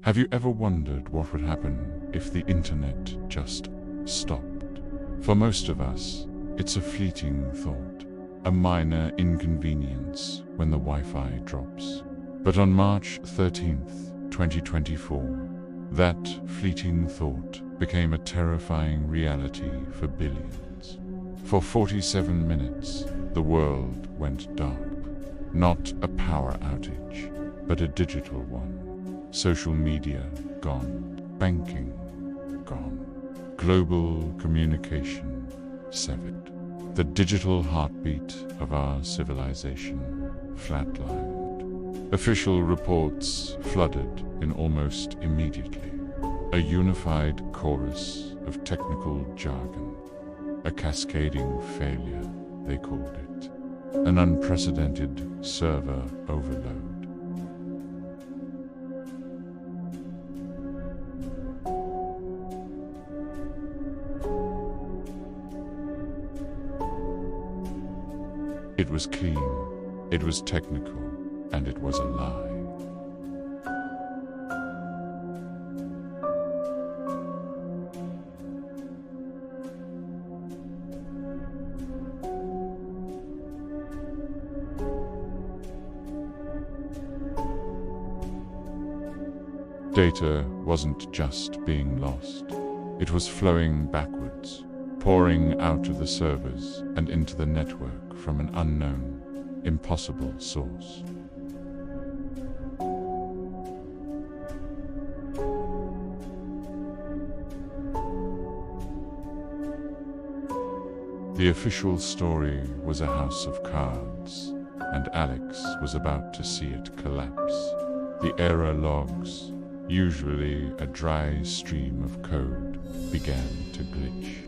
Have you ever wondered what would happen if the internet just stopped? For most of us, it's a fleeting thought, a minor inconvenience when the Wi-Fi drops. But on March 13th, 2024, that fleeting thought became a terrifying reality for billions. For 47 minutes, the world went dark. Not a power outage, but a digital one. Social media gone, banking gone, global communication severed. The digital heartbeat of our civilization flatlined. Official reports flooded in almost immediately. A unified chorus of technical jargon. A cascading failure, they called it. An unprecedented server overload. It was clean, it was technical, and it was a lie. Data wasn't just being lost, it was flowing backwards, pouring out of the servers and into the network from an unknown, impossible source. The official story was a house of cards, and Alex was about to see it collapse. The error logs, usually a dry stream of code, began to glitch.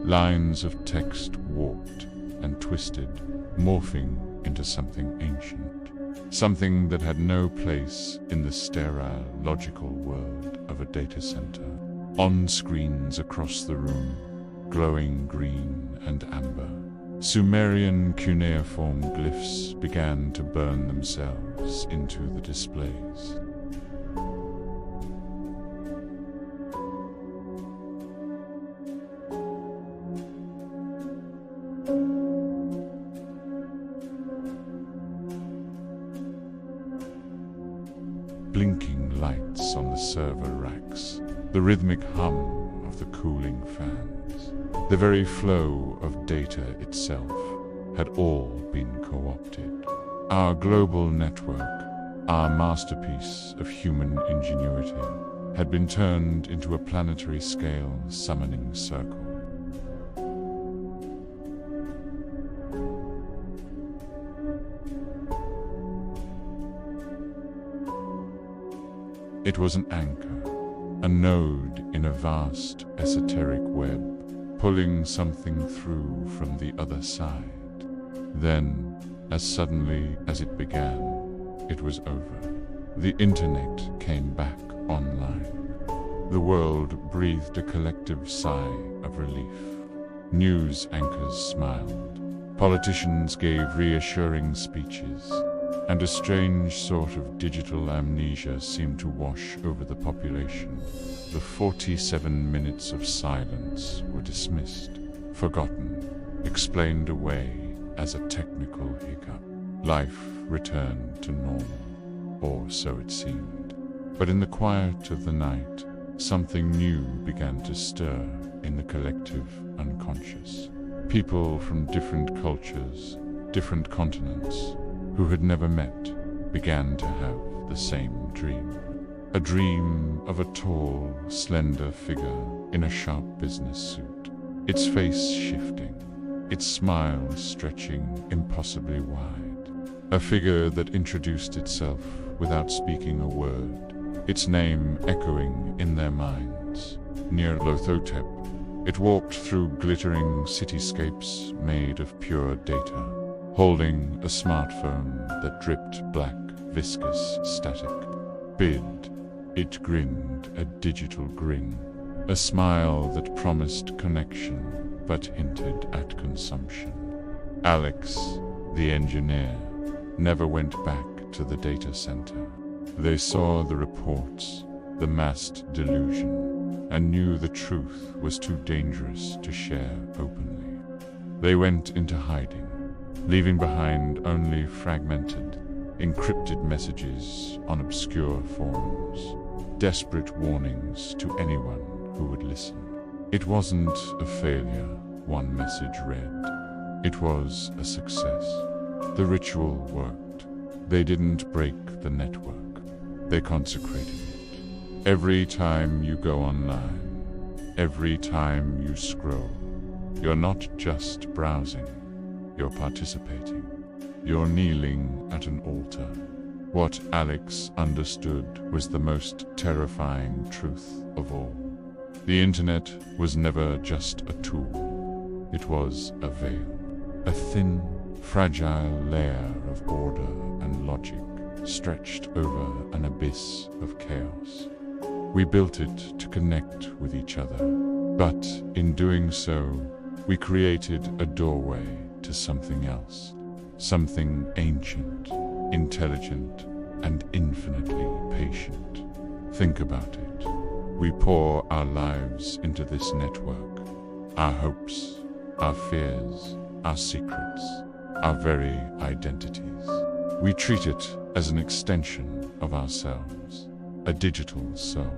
Lines of text warped and twisted, morphing into something ancient. Something that had no place in the sterile, logical world of a data center. On screens across the room, glowing green and amber, Sumerian cuneiform glyphs began to burn themselves into the displays. Blinking lights on the server racks, the rhythmic hum of the cooling fans, the very flow of data itself had all been co-opted. Our global network, our masterpiece of human ingenuity, had been turned into a planetary scale summoning circle. It was an anchor, a node in a vast esoteric web, pulling something through from the other side. Then, as suddenly as it began, it was over. The internet came back online. The world breathed a collective sigh of relief. News anchors smiled. Politicians gave reassuring speeches. And a strange sort of digital amnesia seemed to wash over the population. The 47 minutes of silence were dismissed, forgotten, explained away as a technical hiccup. Life returned to normal, or so it seemed. But in the quiet of the night, something new began to stir in the collective unconscious. People from different cultures, different continents, who had never met, began to have the same dream. A dream of a tall, slender figure in a sharp business suit, its face shifting, its smile stretching impossibly wide. A figure that introduced itself without speaking a word, its name echoing in their minds. Near Outage, it walked through glittering cityscapes made of pure data, holding a smartphone that dripped black, viscous static. It grinned a digital grin, a smile that promised connection but hinted at consumption. Alex, the engineer, never went back to the data center. They saw the reports, the masked delusion, and knew the truth was too dangerous to share openly. They went into hiding, leaving behind only fragmented, encrypted messages on obscure forums, desperate warnings to anyone who would listen. It wasn't a failure, one message read. It was a success. The ritual worked. They didn't break the network. They consecrated it. Every time you go online, every time you scroll, you're not just browsing, you're participating. You're kneeling at an altar. What Alex understood was the most terrifying truth of all. The internet was never just a tool. It was a veil. A thin, fragile layer of order and logic stretched over an abyss of chaos. We built it to connect with each other, but in doing so, we created a doorway to something else. Something ancient, intelligent, and infinitely patient. Think about it. We pour our lives into this network. Our hopes, our fears, our secrets, our very identities. We treat it as an extension of ourselves, a digital soul.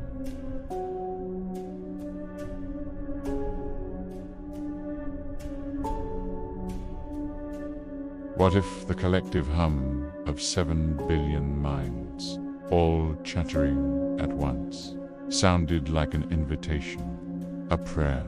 What if the collective hum of 7 billion minds, all chattering at once, sounded like an invitation, a prayer?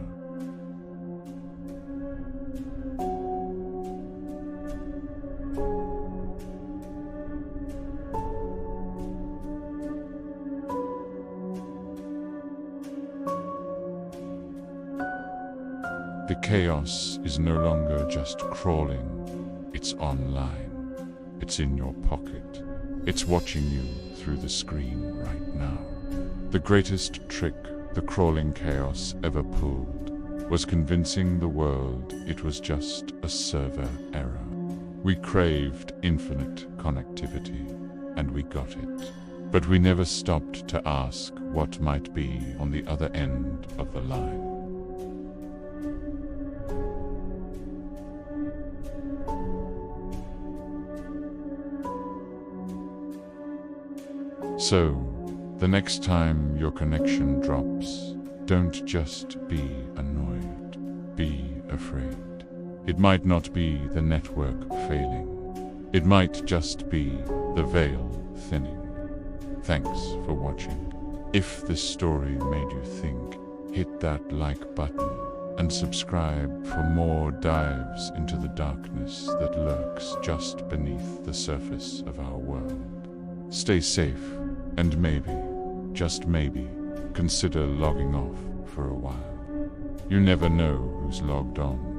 The chaos is no longer just crawling. It's online. It's in your pocket. It's watching you through the screen right now. The greatest trick the crawling chaos ever pulled was convincing the world it was just a server error. We craved infinite connectivity, and we got it. But we never stopped to ask what might be on the other end of the line. So, the next time your connection drops, don't just be annoyed, be afraid. It might not be the network failing. It might just be the veil thinning. Thanks for watching. If this story made you think, hit that like button and subscribe for more dives into the darkness that lurks just beneath the surface of our world. Stay safe, and maybe, just maybe, consider logging off for a while. You never know who's logged on.